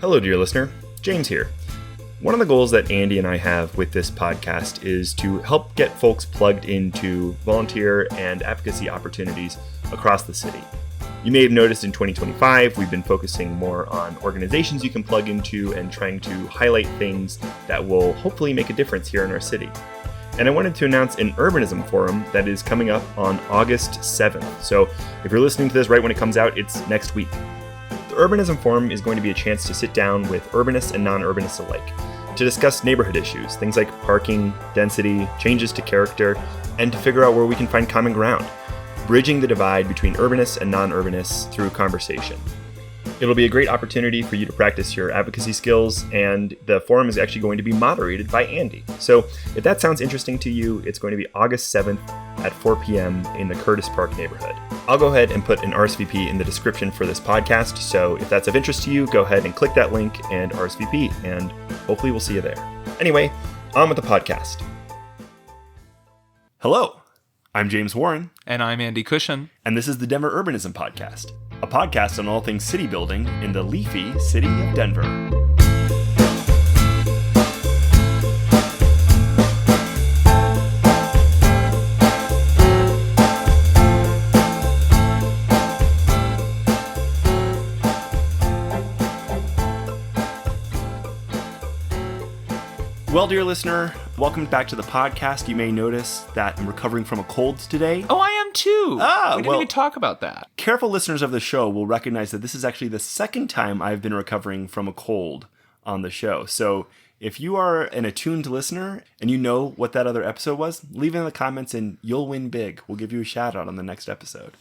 Hello, dear listener. James here. One of the goals that Andy and I have with this podcast is to help get folks plugged into volunteer and advocacy opportunities across the city. You may have noticed in 2025, we've been focusing more on organizations you can plug into and trying to highlight things that will hopefully make a difference here in our city. And I wanted to announce an Urbanism forum that is coming up on August 7th. So if you're listening to this right when it comes out, it's next week. The Urbanism Forum is going to be a chance to sit down with urbanists and non-urbanists alike to discuss neighborhood issues, things like parking, density, changes to character, and to figure out where we can find common ground, bridging the divide between urbanists and non-urbanists through conversation. It'll be a great opportunity for you to practice your advocacy skills, and the forum is actually going to be moderated by Andy. So if that sounds interesting to you, it's going to be August 7th at 4 p.m. in the Curtis Park neighborhood. I'll go ahead and put an RSVP in the description for this podcast, so if that's of interest to you, go ahead and click that link and RSVP, and hopefully we'll see you there. Anyway, on with the podcast. Hello, I'm James Warren. And I'm Andy Cushen. And this is the Denver Urbanism Podcast, a podcast on all things city building in the leafy city of Denver. Well, dear listener, welcome back to the podcast. You may notice that I'm recovering from a cold today. Oh, I am too. We didn't even talk about that. Careful listeners of the show will recognize that this is actually the second time I've been recovering from a cold on the show. So if you are an attuned listener and you know what that other episode was, leave it in the comments and you'll win big. We'll give you a shout out on the next episode.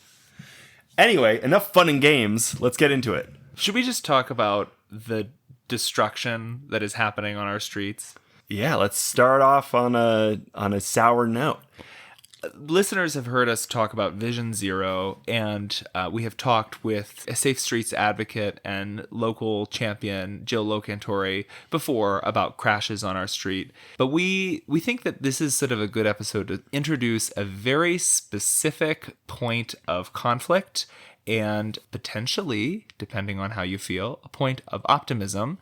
Anyway, enough fun and games. Let's get into it. Should we just talk about the destruction that is happening on our streets? Yeah, let's start off on a sour note. Listeners have heard us talk about Vision Zero, and we have talked with a Safe Streets advocate and local champion, Jill Locantore, before about crashes on our street. But we think that this is sort of a good episode to introduce a very specific point of conflict and potentially, depending on how you feel, a point of optimism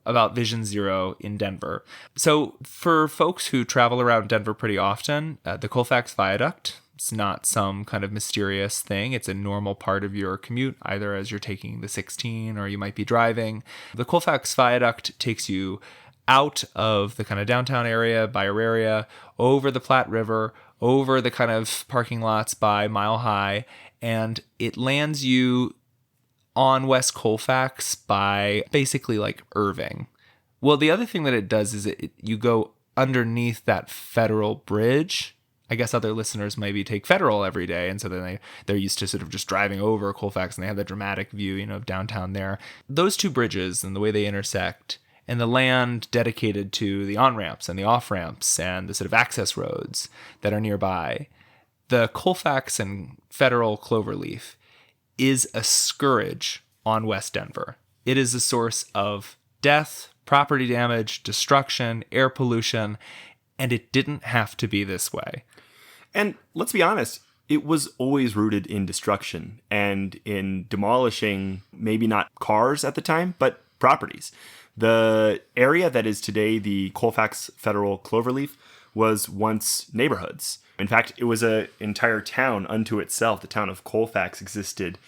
about Vision Zero in Denver. So for folks who travel around Denver pretty often, the Colfax Viaduct, it's not some kind of mysterious thing. It's a normal part of your commute, either as you're taking the 16 or you might be driving. The Colfax Viaduct takes you out of the kind of downtown area by Auraria, over the Platte River, over the kind of parking lots by Mile High, and it lands you on West Colfax by basically like Irving. Well, the other thing that it does is you go underneath that Federal Bridge. I guess other listeners maybe take Federal every day, and so then they're used to sort of just driving over Colfax, and they have the dramatic view, of downtown there. Those two bridges and the way they intersect, and the land dedicated to the on-ramps and the off-ramps and the sort of access roads that are nearby, the Colfax and Federal Cloverleaf is a scourge on West Denver. It is a source of death, property damage, destruction, air pollution, and it didn't have to be this way. And let's be honest, it was always rooted in destruction and in demolishing maybe not cars at the time, but properties. The area that is today the Colfax Federal Cloverleaf was once neighborhoods. In fact, it was an entire town unto itself. The town of Colfax existed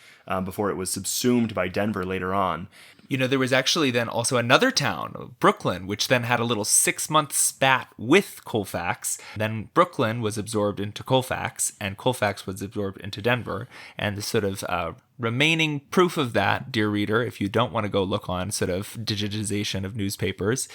before it was subsumed by Denver later on. There was actually then also another town, Brooklyn, which then had a little 6-month spat with Colfax. Then Brooklyn was absorbed into Colfax, and Colfax was absorbed into Denver. And the sort of remaining proof of that, dear reader, if you don't want to go look on sort of digitization of newspapers,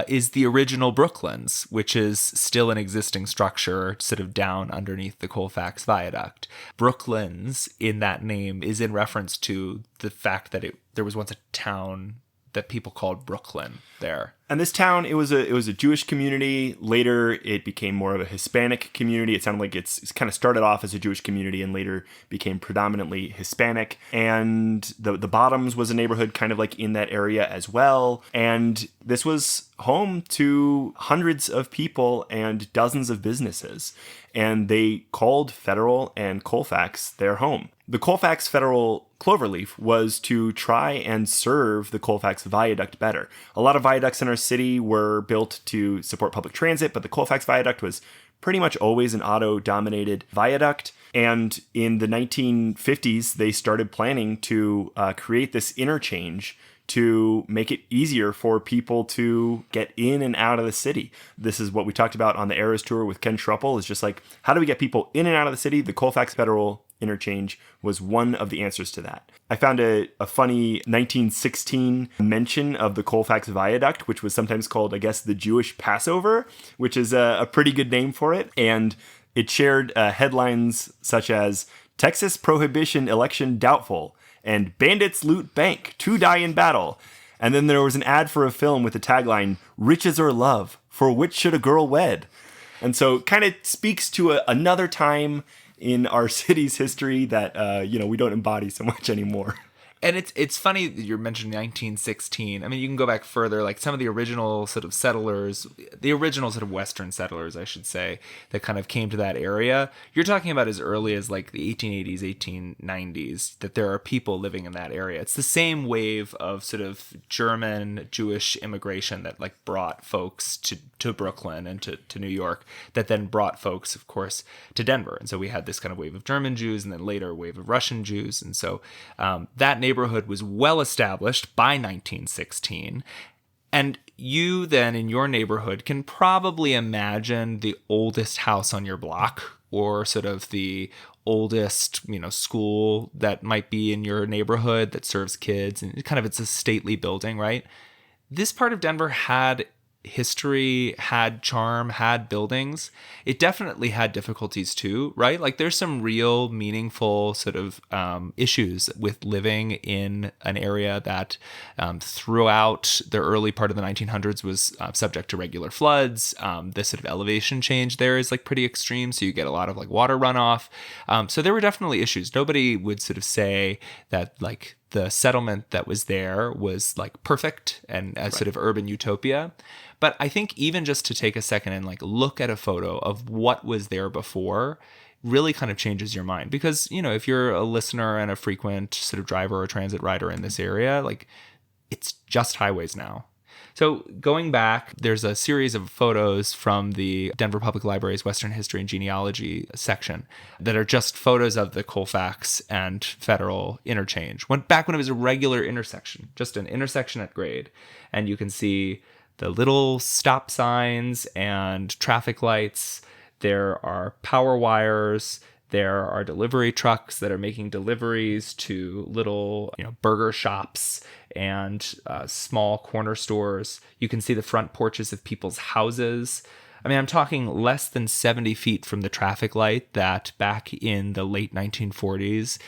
is the original Brooklands, which is still an existing structure sort of down underneath the Colfax Viaduct. Brooklands, in that name, is in reference to the fact that there was once a town that people called Brooklyn there. And this town, it was a Jewish community. Later, it became more of a Hispanic community. It sounded like it's kind of started off as a Jewish community and later became predominantly Hispanic. And the Bottoms was a neighborhood kind of like in that area as well. And this was home to hundreds of people and dozens of businesses. And they called Federal and Colfax their home. The Colfax Federal Cloverleaf was to try and serve the Colfax Viaduct better. A lot of viaducts in our city were built to support public transit, but the Colfax Viaduct was pretty much always an auto-dominated viaduct. And in the 1950s, they started planning to create this interchange to make it easier for people to get in and out of the city. This is what we talked about on the Eras Tour with Ken Schruppel, is just like, how do we get people in and out of the city? The Colfax Federal interchange was one of the answers to that. I found a funny 1916 mention of the Colfax Viaduct, which was sometimes called, I guess, the Jewish Passover, which is a pretty good name for it. And it shared headlines such as, Texas Prohibition Election Doubtful, and Bandits Loot Bank, 2 die in battle. And then there was an ad for a film with the tagline, Riches or Love, for which should a girl wed? And so it kind of speaks to another time in our city's history that, we don't embody so much anymore. And it's funny that you're mentioning 1916. I mean, you can go back further, like some of the original sort of settlers, the original sort of Western settlers, I should say, that kind of came to that area. You're talking about as early as like the 1880s, 1890s, that there are people living in that area. It's the same wave of sort of German Jewish immigration that like brought folks to Brooklyn and to New York, that then brought folks, of course, to Denver. And so we had this kind of wave of German Jews and then later a wave of Russian Jews. And so that neighborhood was well established by 1916. And you then in your neighborhood can probably imagine the oldest house on your block, or sort of the oldest, school that might be in your neighborhood that serves kids, and kind of it's a stately building, right? This part of Denver had history, had charm, had buildings. It definitely had difficulties too, right? Like there's some real meaningful sort of issues with living in an area that throughout the early part of the 1900s was subject to regular floods. This sort of elevation change there is like pretty extreme, so you get a lot of like water runoff. So there were definitely issues. Nobody would sort of say that like the settlement that was there was like perfect and a sort of urban utopia. But I think even just to take a second and like look at a photo of what was there before really kind of changes your mind. Because, if you're a listener and a frequent sort of driver or transit rider in this area, like it's just highways now. So going back, there's a series of photos from the Denver Public Library's Western History and Genealogy section that are just photos of the Colfax and Federal interchange. Back when it was a regular intersection, just an intersection at grade. And you can see the little stop signs and traffic lights. There are power wires. There are delivery trucks that are making deliveries to little, burger shops and small corner stores. You can see the front porches of people's houses. I mean, I'm talking less than 70 feet from the traffic light that back in the late 1940s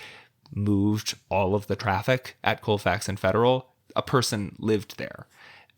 moved all of the traffic at Colfax and Federal. A person lived there.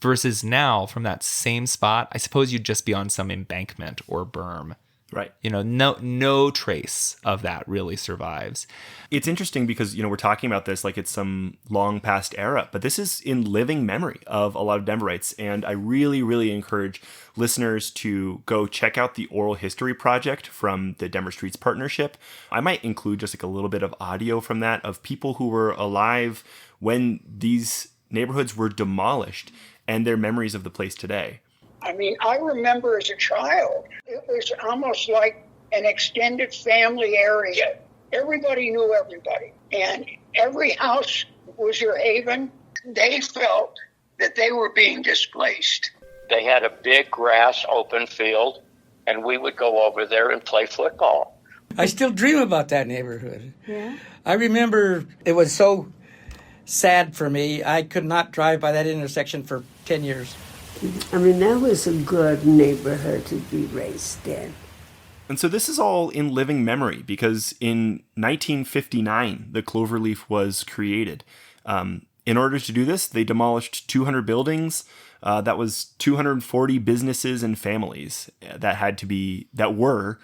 Versus now, from that same spot, I suppose you'd just be on some embankment or berm. Right. No trace of that really survives. It's interesting because, we're talking about this like it's some long past era, but this is in living memory of a lot of Denverites. And I really, really encourage listeners to go check out the Oral History Project from the Denver Streets Partnership. I might include just like a little bit of audio from that of people who were alive when these neighborhoods were demolished and their memories of the place today. I mean, I remember as a child, it was almost like an extended family area. Everybody knew everybody, and every house was your haven. They felt that they were being displaced. They had a big grass open field, and we would go over there and play football. I still dream about that neighborhood. Yeah. I remember it was so sad for me. I could not drive by that intersection for 10 years. I mean, that was a good neighborhood to be raised in. And so this is all in living memory because in 1959, the Cloverleaf was created. In order to do this, they demolished 200 buildings. That was 240 businesses and families that were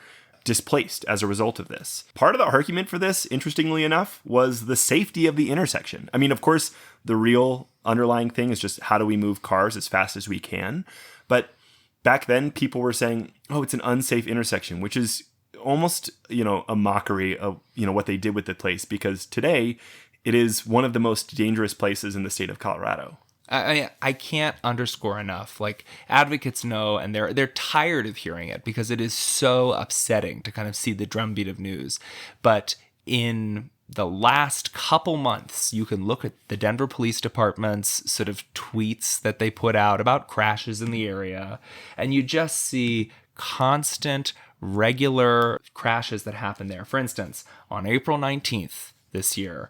displaced as a result of this. Part of the argument for this, interestingly enough, was the safety of the intersection. I mean, of course, the real underlying thing is just how do we move cars as fast as we can? But back then, people were saying, oh, it's an unsafe intersection, which is almost, a mockery of, what they did with the place, because today it is one of the most dangerous places in the state of Colorado. I can't underscore enough. Like, advocates know, and they're tired of hearing it because it is so upsetting to kind of see the drumbeat of news. But in the last couple months, you can look at the Denver Police Department's sort of tweets that they put out about crashes in the area, and you just see constant, regular crashes that happen there. For instance, on April 19th this year,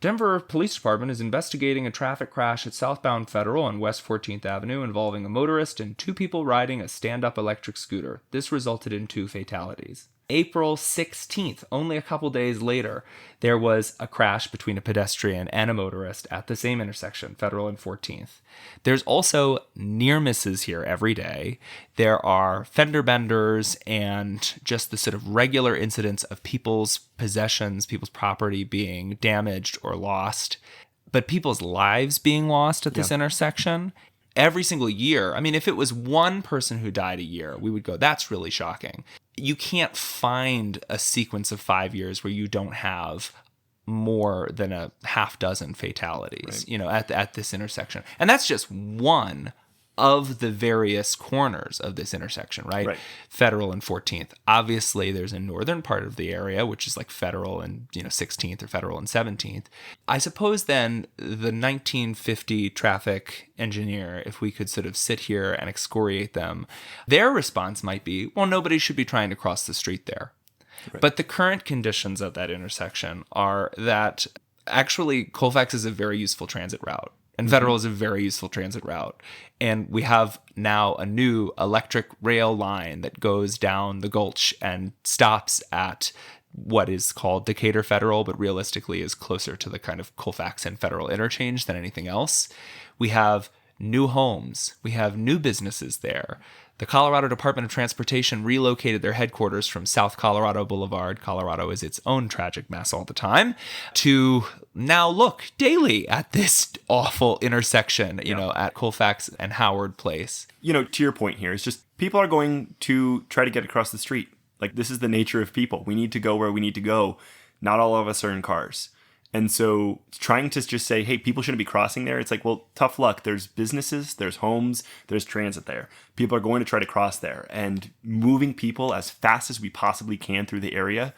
Denver Police Department is investigating a traffic crash at southbound Federal on West 14th Avenue involving a motorist and 2 people riding a stand-up electric scooter. This resulted in 2 fatalities. April 16th, only a couple days later, there was a crash between a pedestrian and a motorist at the same intersection, Federal and 14th. There's also near misses here every day. There are fender benders and just the sort of regular incidents of people's possessions, people's property being damaged or lost, but people's lives being lost at this intersection. Every single year, I mean, if it was one person who died a year, we would go, that's really shocking. You can't find a sequence of 5 years where you don't have more than a half dozen fatalities, at this intersection. And that's just one of the various corners of this intersection, right? Federal and 14th. Obviously, there's a northern part of the area, which is like Federal and 16th or Federal and 17th. I suppose then the 1950 traffic engineer, if we could sort of sit here and excoriate them, their response might be, well, nobody should be trying to cross the street there. Right. But the current conditions of that intersection are that actually Colfax is a very useful transit route. And Federal is a very useful transit route. And we have now a new electric rail line that goes down the Gulch and stops at what is called Decatur Federal, but realistically is closer to the kind of Colfax and Federal interchange than anything else. We have new homes. We have new businesses there. The Colorado Department of Transportation relocated their headquarters from South Colorado Boulevard — Colorado is its own tragic mess all the time — to now look daily at this awful intersection, at Colfax and Howard Place. To your point here, it's just people are going to try to get across the street. Like, this is the nature of people. We need to go where we need to go. Not all of us are in cars. And so trying to just say, hey, people shouldn't be crossing there. It's like, well, tough luck. There's businesses, there's homes, there's transit there. People are going to try to cross there. And moving people as fast as we possibly can through the area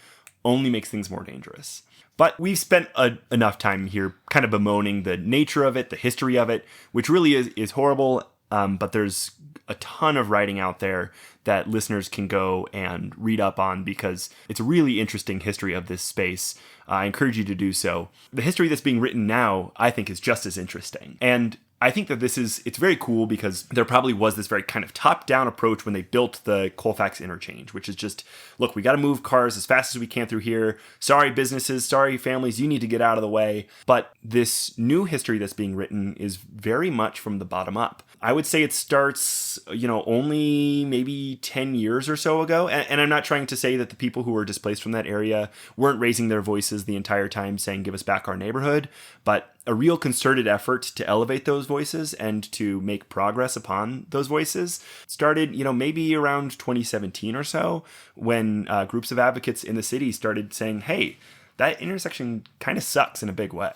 only makes things more dangerous. But we've spent enough time here kind of bemoaning the nature of it, the history of it, which really is horrible. But there's a ton of writing out there that listeners can go and read up on because it's a really interesting history of this space. I encourage you to do so. The history that's being written now, I think, is just as interesting. And I think that it's very cool because there probably was this very kind of top-down approach when they built the Colfax interchange, which is just, look, we got to move cars as fast as we can through here. Sorry, businesses, sorry, families, you need to get out of the way. But this new history that's being written is very much from the bottom up. I would say it starts, only maybe 10 years or so ago. And I'm not trying to say that the people who were displaced from that area weren't raising their voices the entire time saying, give us back our neighborhood. But a real concerted effort to elevate those voices and to make progress upon those voices started, maybe around 2017 or so, when groups of advocates in the city started saying, hey, that intersection kind of sucks in a big way.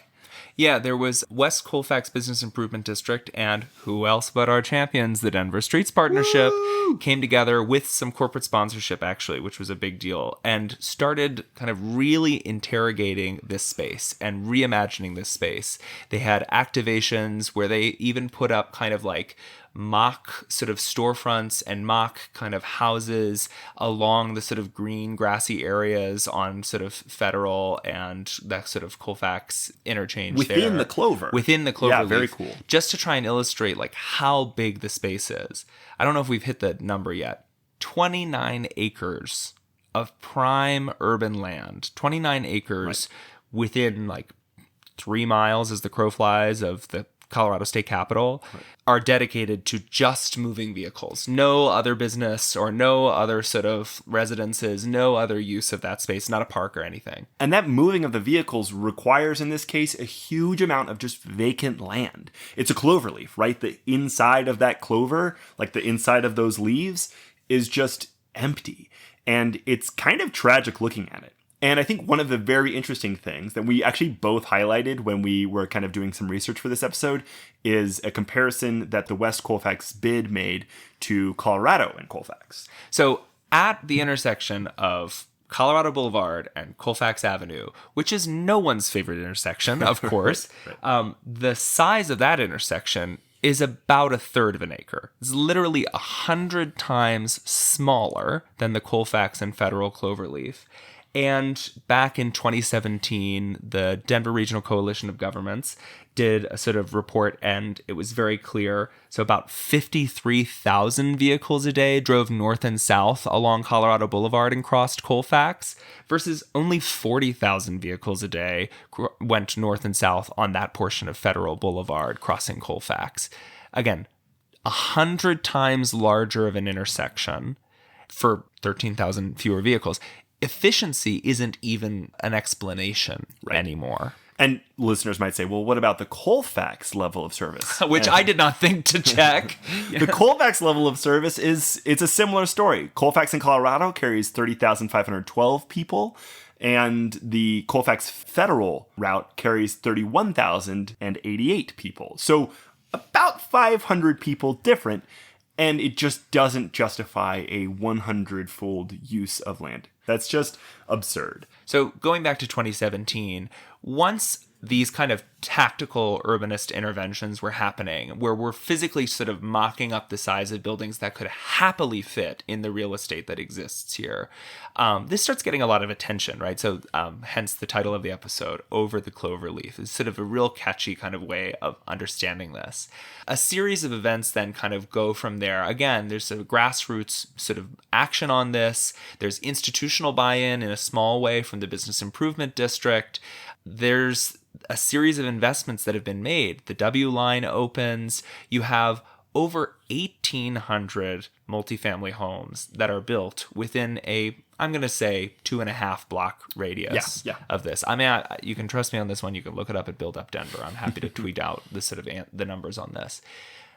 Yeah, there was West Colfax Business Improvement District, and who else but our champions, the Denver Streets Partnership, came together with some corporate sponsorship, actually, which was a big deal, and started kind of really interrogating this space and reimagining this space. They had activations where they even put up kind of like mock sort of storefronts and mock kind of houses along the sort of green grassy areas on sort of Federal and that sort of Colfax interchange within there. Within the Cloverleaf. Yeah, very cool. Just to try and illustrate like how big the space is. I don't know if we've hit the number yet. 29 acres of prime urban land. 29 acres within like 3 miles as the crow flies of the Colorado State Capitol, are dedicated to just moving vehicles. No other business or no other sort of residences, no other use of that space, not a park or anything. And that moving of the vehicles requires, in this case, a huge amount of just vacant land. It's a cloverleaf, right? The inside of that clover, like the inside of those leaves, is just empty. And it's kind of tragic looking at it. And I think one of the very interesting things that we actually both highlighted when we were kind of doing some research for this episode is a comparison that the West Colfax bid made to Colorado and Colfax. So at the intersection of Colorado Boulevard and Colfax Avenue, which is no one's favorite intersection, of course, right. The size of that intersection is about 1/3 of an acre. It's literally 100 times smaller than the Colfax and Federal Cloverleaf. And back in 2017, the Denver Regional Coalition of Governments did a sort of report, and it was very clear. So about 53,000 vehicles a day drove north and south along Colorado Boulevard and crossed Colfax, versus only 40,000 vehicles a day went north and south on that portion of Federal Boulevard crossing Colfax. Again, 100 times larger of an intersection for 13,000 fewer vehicles. Efficiency isn't even an explanation anymore. And listeners might say, well, what about the Colfax level of service? Which I did not think to check. The Colfax level of service it's a similar story. Colfax in Colorado carries 30,512 people, and the Colfax Federal route carries 31,088 people. So about 500 people different, and it just doesn't justify a 100-fold use of land. That's just absurd. So going back to 2017, once these kind of tactical urbanist interventions were happening, where we're physically sort of mocking up the size of buildings that could happily fit in the real estate that exists here, this starts getting a lot of attention, right? So hence the title of the episode, Over the Cloverleaf, is sort of a real catchy kind of way of understanding this. A series of events then kind of go from there. Again, there's a grassroots sort of action on this. There's institutional buy-in in a small way from the Business Improvement District. There's a series of investments that have been made. The W line opens. You have over 1,800 multifamily homes that are built within I'm going to say 2.5 block radius of this. I mean, you can trust me on this one. You can look it up at Build Up Denver. I'm happy to tweet out the sort of the numbers on this.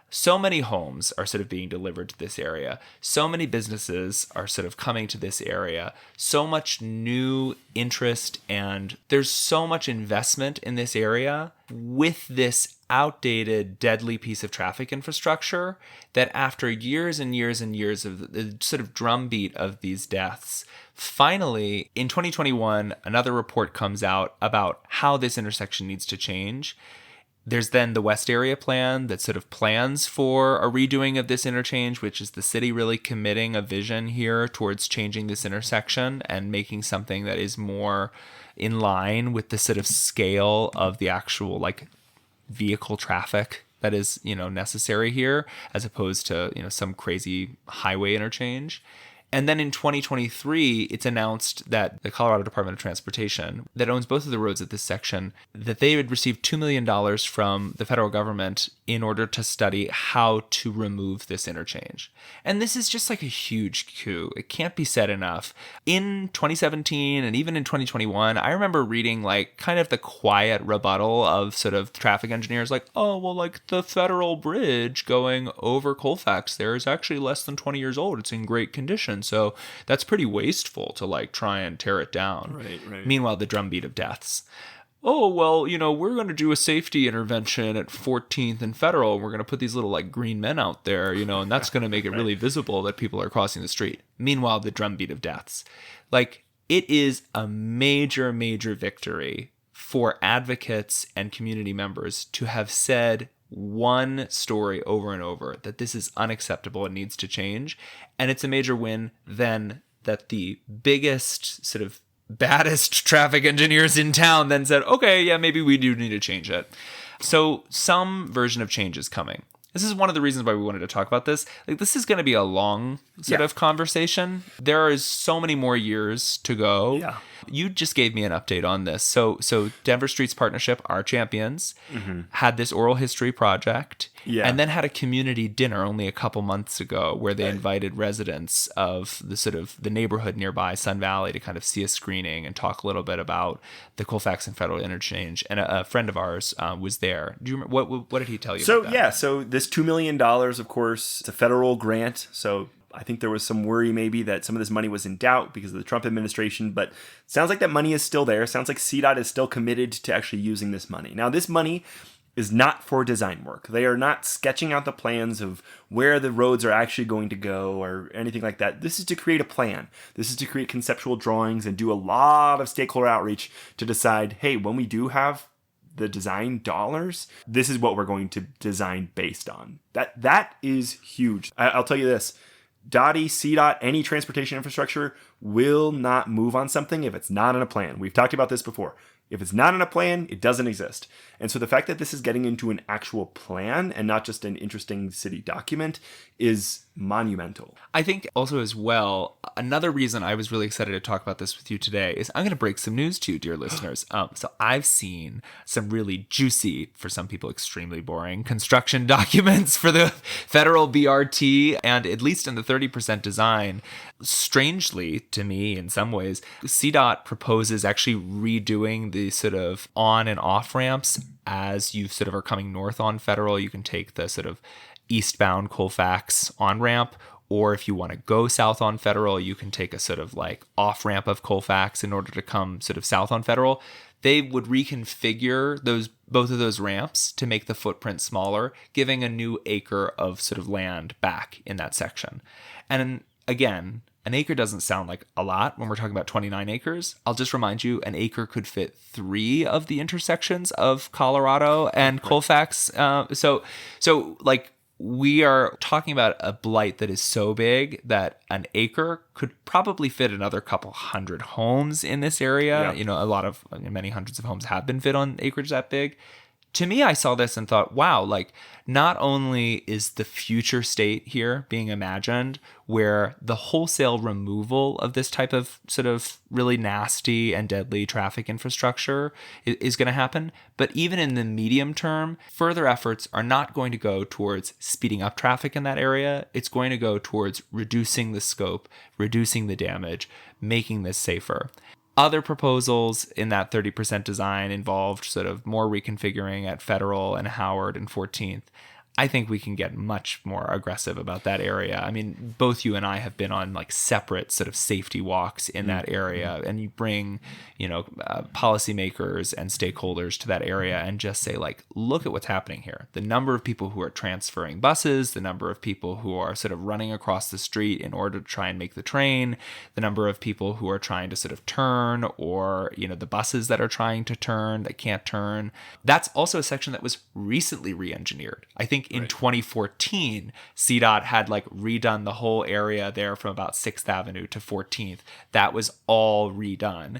So many homes are sort of being delivered to this area. So many businesses are sort of coming to this area. So much new interest, and there's so much investment in this area with this outdated, deadly piece of traffic infrastructure that after years and years and years of the sort of drumbeat of these deaths, finally, in 2021, another report comes out about how this intersection needs to change. There's then the West Area Plan that sort of plans for a redoing of this interchange, which is the city really committing a vision here towards changing this intersection and making something that is more in line with the sort of scale of the actual like vehicle traffic that is, necessary here, as opposed to, some crazy highway interchange. And then in 2023, it's announced that the Colorado Department of Transportation, that owns both of the roads at this section, that they would receive $2 million from the federal government in order to study how to remove this interchange. And this is just like a huge coup. It can't be said enough. In 2017 and even in 2021, I remember reading like kind of the quiet rebuttal of sort of traffic engineers like, oh, well, like the federal bridge going over Colfax there is actually less than 20 years old. It's in great condition. So that's pretty wasteful to like try and tear it down. Right. Meanwhile, the drumbeat of deaths. Oh, well, we're going to do a safety intervention at 14th and Federal. We're going to put these little like green men out there, and that's going to make it really visible that people are crossing the street. Meanwhile, the drumbeat of deaths. Like, it is a major, major victory for advocates and community members to have said one story over and over that this is unacceptable and needs to change. And it's a major win then that the biggest sort of baddest traffic engineers in town then said, okay, yeah, maybe we do need to change it. So some version of change is coming. This is one of the reasons why we wanted to talk about this. Like, this is going to be a long sort of conversation. There is so many more years to go. Yeah. You just gave me an update on this. So Denver Streets Partnership, our champions, had this oral history project, and then had a community dinner only a couple months ago where they invited residents of the sort of the neighborhood nearby, Sun Valley, to kind of see a screening and talk a little bit about the Colfax and Federal Interchange. And a friend of ours was there. Do you remember what did he tell you? about that? So this $2 million, of course, it's a federal grant. So I think there was some worry maybe that some of this money was in doubt because of the Trump administration, but it sounds like that money is still there. It sounds like CDOT is still committed to actually using this money. Now, this money is not for design work. They are not sketching out the plans of where the roads are actually going to go or anything like that. This is to create a plan. This is to create conceptual drawings and do a lot of stakeholder outreach to decide, hey, when we do have the design dollars, this is what we're going to design based on. That is huge. I'll tell you this. DOTI, CDOT, any transportation infrastructure will not move on something if it's not in a plan. We've talked about this before. If it's not in a plan, it doesn't exist. And so the fact that this is getting into an actual plan and not just an interesting city document is monumental. I think also as well, another reason I was really excited to talk about this with you today is I'm going to break some news to you, dear listeners. So I've seen some really juicy, for some people extremely boring, construction documents for the federal BRT, and at least in the 30% design, strangely to me in some ways, CDOT proposes actually redoing the sort of on and off ramps as you sort of are coming north on Federal. You can take the sort of eastbound Colfax on-ramp, or if you want to go south on Federal, you can take a sort of like off-ramp of Colfax in order to come sort of south on Federal. They would reconfigure both of those ramps to make the footprint smaller, giving a new acre of sort of land back in that section. And again, an acre doesn't sound like a lot when we're talking about 29 acres. I'll just remind you, an acre could fit 3 of the intersections of Colorado and Colfax. So like, we are talking about a blight that is so big that an acre could probably fit another couple hundred homes in this area. Yeah. Many hundreds of homes have been fit on acreage that big. To me, I saw this and thought, wow, like, not only is the future state here being imagined where the wholesale removal of this type of sort of really nasty and deadly traffic infrastructure is going to happen, but even in the medium term, further efforts are not going to go towards speeding up traffic in that area. It's going to go towards reducing the scope, reducing the damage, making this safer. Other proposals in that 30% design involved sort of more reconfiguring at Federal and Howard and 14th. I think we can get much more aggressive about that area. I mean, both you and I have been on like separate sort of safety walks in that area, and you bring, policymakers and stakeholders to that area and just say, like, look at what's happening here. The number of people who are transferring buses, the number of people who are sort of running across the street in order to try and make the train, the number of people who are trying to sort of turn, or, the buses that are trying to turn that can't turn. That's also a section that was recently re-engineered. I think in 2014, CDOT had like redone the whole area there from about 6th Avenue to 14th. That was all redone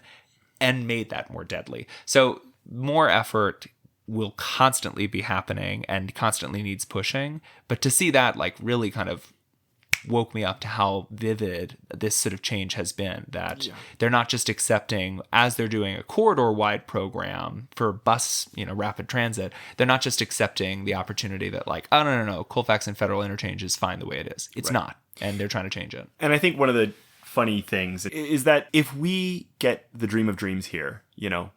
and made that more deadly. So more effort will constantly be happening and constantly needs pushing. But to see that like really kind of woke me up to how vivid this sort of change has been, that they're not just accepting, as they're doing a corridor-wide program for bus, rapid transit, they're not just accepting the opportunity that like, oh, no, Colfax and Federal Interchange is fine the way it is. It's not, and they're trying to change it. And I think one of the funny things is that if we get the dream of dreams here,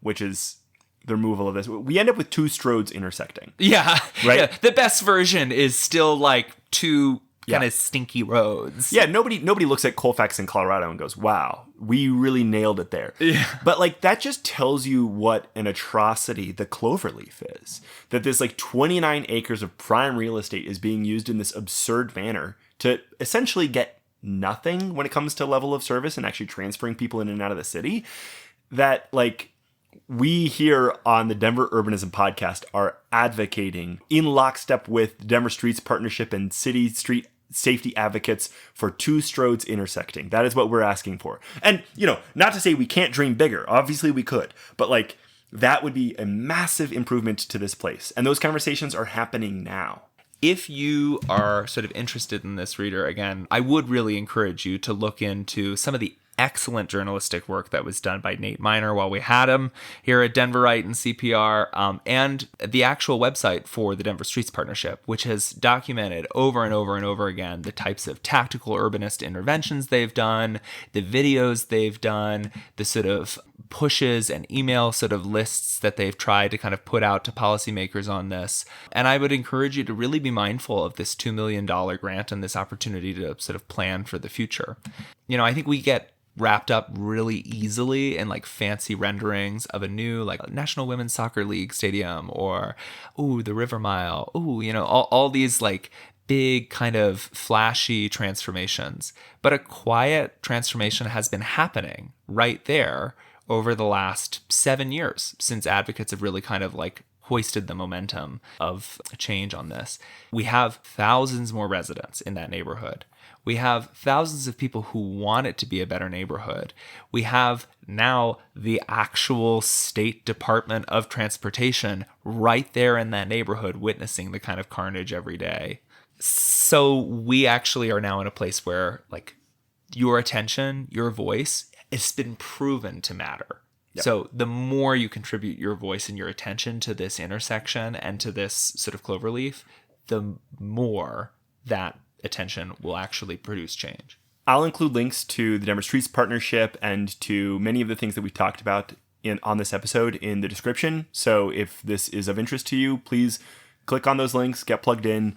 which is the removal of this, we end up with 2 stroads intersecting. Yeah. Right? Yeah. The best version is still like 2 kind of stinky roads. Yeah, nobody looks at Colfax in Colorado and goes, wow, we really nailed it there. Yeah. But like that just tells you what an atrocity the Cloverleaf is. That this like 29 acres of prime real estate is being used in this absurd manner to essentially get nothing when it comes to level of service and actually transferring people in and out of the city. That like we here on the Denver Urbanism podcast are advocating in lockstep with the Denver Streets Partnership and City Street safety advocates for 2 stroads intersecting. That is what we're asking for. And, not to say we can't dream bigger. Obviously we could. But like that would be a massive improvement to this place. And those conversations are happening now. If you are sort of interested in this, reader, again, I would really encourage you to look into some of the excellent journalistic work that was done by Nate Miner while we had him here at Denverite and CPR, and the actual website for the Denver Streets Partnership, which has documented over and over and over again the types of tactical urbanist interventions they've done, the videos they've done, the sort of pushes and email sort of lists that they've tried to kind of put out to policymakers on this. And I would encourage you to really be mindful of this $2 million grant and this opportunity to sort of plan for the future. You know, I think we get wrapped up really easily in like fancy renderings of a new like National Women's Soccer League stadium, or the River Mile, all these like big kind of flashy transformations. But a quiet transformation has been happening right there over the last 7 years since advocates have really kind of like hoisted the momentum of change on this. We have thousands more residents in that neighborhood. We have thousands of people who want it to be a better neighborhood. We have now the actual State Department of Transportation right there in that neighborhood witnessing the kind of carnage every day. So we actually are now in a place where like your attention, your voice, it's been proven to matter. Yep. So the more you contribute your voice and your attention to this intersection and to this sort of Cloverleaf, the more that attention will actually produce change. I'll include links to the Denver Streets Partnership and to many of the things that we talked about on this episode in the description. So if this is of interest to you, please click on those links, get plugged in.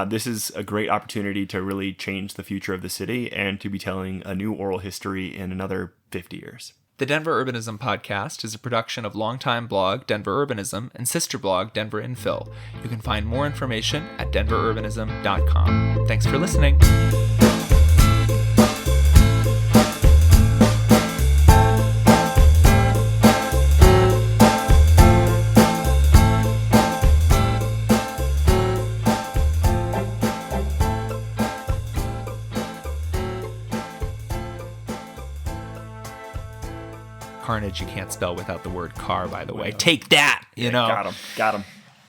This is a great opportunity to really change the future of the city and to be telling a new oral history in another 50 years. The Denver Urbanism podcast is a production of longtime blog Denver Urbanism and sister blog Denver Infill. You can find more information at denverurbanism.com. Thanks for listening. Carnage you can't spell without the word car, by the way. Take that, you know. Got him.